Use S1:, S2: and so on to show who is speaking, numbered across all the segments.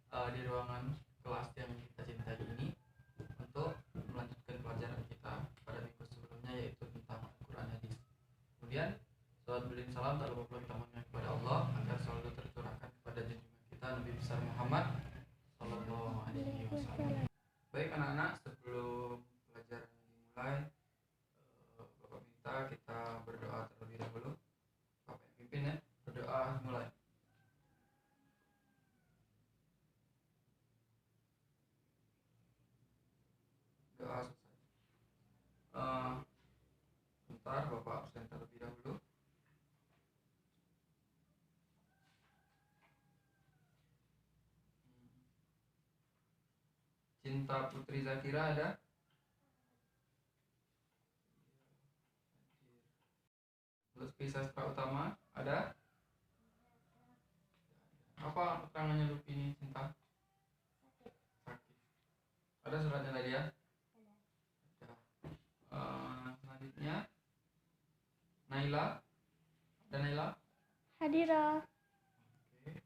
S1: di ruangan kelas yang kita cintai ini untuk melanjutkan pelajaran kita pada minggu sebelumnya, yaitu tentang Al-Quran hadis. Kemudian salat beliin salam tak lupa pula kita mengingat kepada Allah agar selalu tercurahkan kepada junjungan kita Nabi besar Muhammad Sallallahu Alaihi Wasallam. Baik anak-anak, sebelum pelajaran dimulai, Bapak minta kita berdoa terlebih dahulu. Bapak yang pimpin ya, berdoa mulai. Doa selesai. Bentar, Bapak absen terlebih dahulu. Cinta Putri Zakira ada? Lutfi Sastra Utama ada? Apa keterangannya Lutfi ini, Cinta? Sakit. Ada suratnya tadi ya? Ada. Selanjutnya Naila. Ada Naila?
S2: Hadirah.
S1: Oke.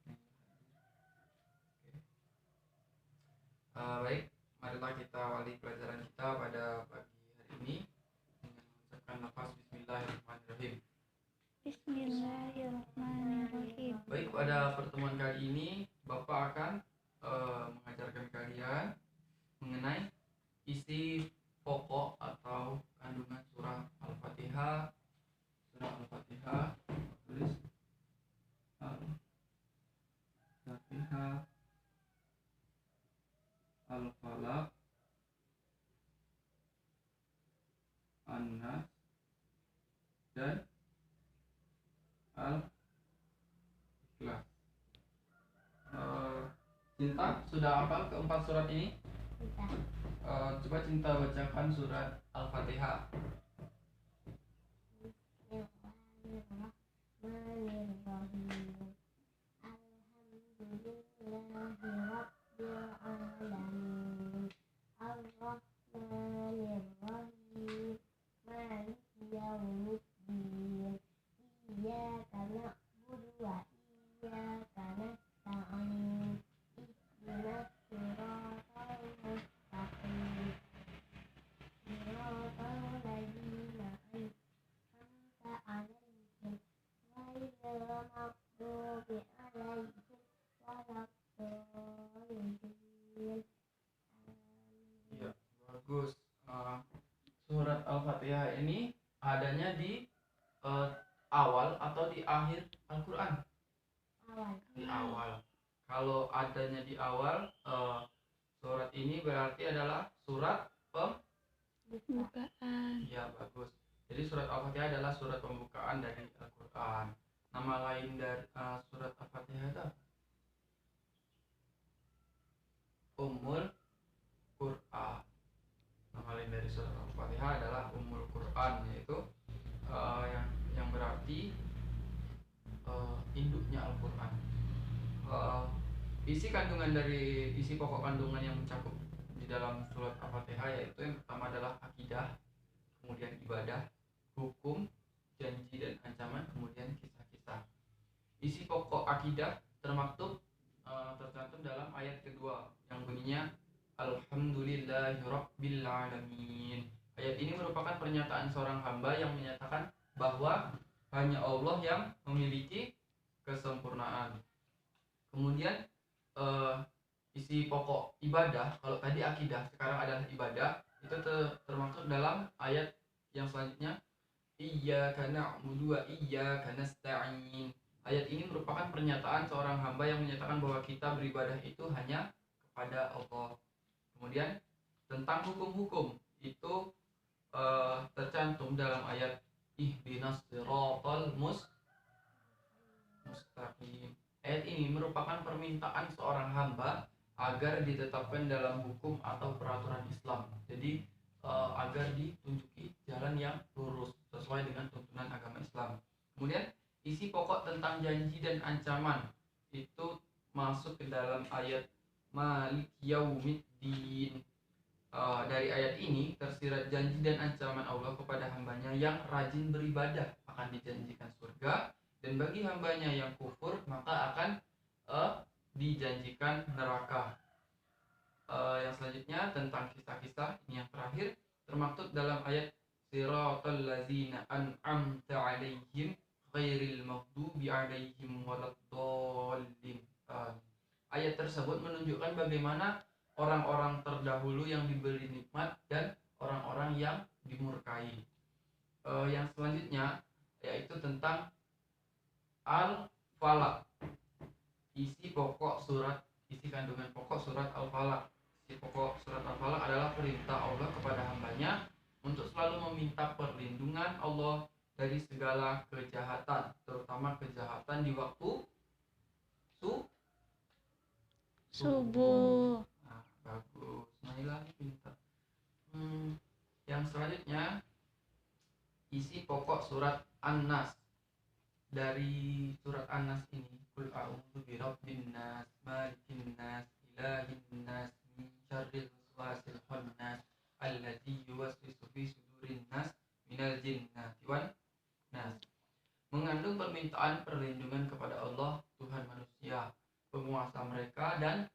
S1: Baik, marilah kita awali pelajaran kita pada pagi hari ini dengan mengucapkan lafaz Bismillahirrahmanirrahim.
S2: Bismillahirrahmanirrahim.
S1: Baik, pada pertemuan kali ini Bapak akan mengajarkan kalian mengenai isi pokok atau kandungan surah Al-Fatihah. Surah Al-Fatihah, tulis Al-Fatihah, Al-Falaq, An-Nas, dan Al-Ikhlas. Cinta sudah hafal keempat surat ini? Coba Cinta bacakan surat Al-Fatihah. Ya, bagus. Surat Al-Fatihah ini adanya di awal atau di akhir Al-Quran? Di awal. Kalau adanya di awal, surat ini berarti adalah surat
S2: Pembukaan.
S1: Ya, bagus. Jadi surat Al-Fatihah adalah surat pembukaan dari Al-Quran. Nama lain dari surat Al-Fatihah itu apa? Ummul Quran. Nama lain dari surat Al-Fatihah adalah Ummul Quran, yaitu yang berarti induknya Al-Quran. Isi kandungan dari isi pokok kandungan yang mencakup di dalam surat Al-Fatihah yaitu yang pertama adalah akidah, kemudian ibadah, hukum, janji dan ancaman, kemudian kisah-kisah. Isi pokok akidah termaktub tercantum dalam ayat kedua yang bunyinya Alhamdulillahirabbil alamin. Ayat ini merupakan pernyataan seorang hamba yang menyatakan bahwa hanya Allah yang memiliki kesempurnaan. Kemudian isi pokok ibadah, kalau tadi akidah, sekarang adalah ibadah, itu termaksud dalam ayat yang selanjutnya, Iyyaka na'budu wa iyyaka nasta'in. Ayat ini merupakan pernyataan seorang hamba yang menyatakan bahwa kita beribadah itu hanya kepada Allah. Kemudian tentang hukum-hukum itu tercantum dalam ayat Ihdinas siratal mustaqim. Ayat ini merupakan permintaan seorang hamba agar ditetapkan dalam hukum atau peraturan Islam. Jadi agar ditunjuki jalan yang lurus sesuai dengan tuntunan agama Islam. Kemudian isi pokok tentang janji dan ancaman itu masuk ke dalam ayat Malik Yaumiddin. Dari ayat ini tersirat janji dan ancaman Allah kepada hambanya yang rajin beribadah akan dijanjikan surga, dan bagi hambanya yang kufur maka akan dijanjikan neraka. Yang selanjutnya tentang kisah-kisah, ini yang terakhir, termaktub dalam ayat siratal ladzina an'amta 'alaihim ghairil maghdubi 'alaihim waladdallin. Ayat tersebut menunjukkan bagaimana orang-orang terdahulu yang diberi nikmat dan orang-orang yang dimurkai. Yang selanjutnya yaitu tentang Al-Falaq. Isi kandungan pokok surat Al-Falaq. Isi pokok surat Al-Falaq adalah perintah Allah kepada hambanya untuk selalu meminta perlindungan Allah dari segala kejahatan, terutama kejahatan di waktu
S2: Subuh.
S1: Nah, bagus. Naila pintar. Yang selanjutnya isi pokok surat An-Nas. Dari surat An-Nas ini, qul a'udzu birabbin nas, malikin nas, ilahin nas, min syarril waswasil khannas, alladzi yuwaswisu fi sudurin nas, minal jinnati wan nas. Mengandung permintaan perlindungan kepada Allah, Tuhan manusia, penguasa mereka dan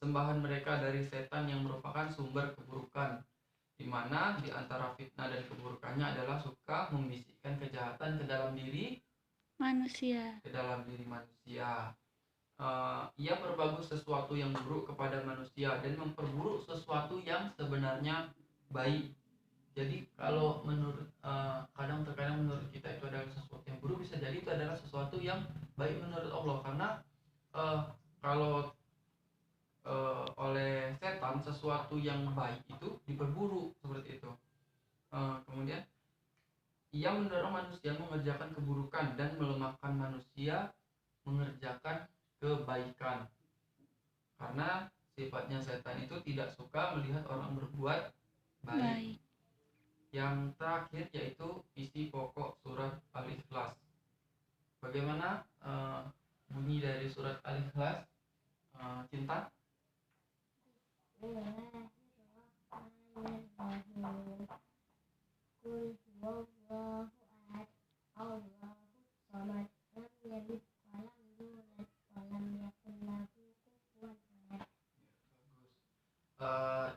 S1: sembahan mereka dari setan yang merupakan sumber keburukan, di mana di antara fitnah dan keburukannya adalah suka membisikkan kejahatan ke dalam diri
S2: Manusia.
S1: manusia. Ia berbagus sesuatu yang buruk kepada manusia dan memperburuk sesuatu yang sebenarnya baik. Jadi kalau menurut kadang-kadang menurut kita itu adalah sesuatu yang buruk, bisa jadi itu adalah sesuatu yang baik menurut Allah, karena kalau oleh setan sesuatu yang baik itu diperburuk seperti itu. Kemudian ia mendorong manusia mengerjakan keburukan dan melemahkan manusia mengerjakan kebaikan, karena sifatnya setan itu tidak suka melihat orang berbuat baik. Yang terakhir yaitu isi pokok surat Al-Ikhlas. Bagaimana bunyi dari surat Al-Ikhlas, Cinta?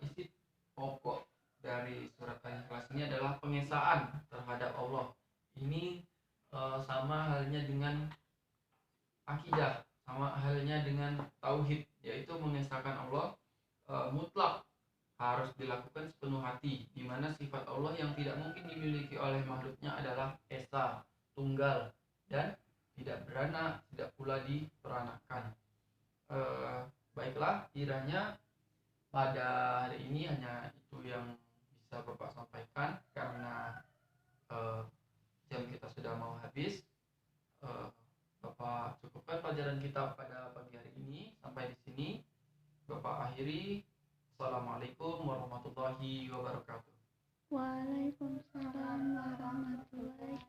S1: Isi pokok dari surat Al-Ikhlas ini adalah pengesaan terhadap Allah. Ini sama halnya dengan akidah, sama halnya dengan tauhid, yaitu mengesahkan Allah mutlak, harus dilakukan sepenuh hati, di mana sifat Allah yang tidak mungkin dimiliki oleh makhluknya adalah esa, tunggal, dan tidak beranak, tidak pula diperanakan. Baiklah, kiranya pada hari ini hanya itu yang bisa Bapak sampaikan, karena jam kita sudah mau habis. Bapak cukupkan pelajaran kita pada pagi hari ini sampai di sini. Bapak akhiri. Assalamualaikum warahmatullahi wabarakatuh.
S2: Waalaikumsalam warahmatullahi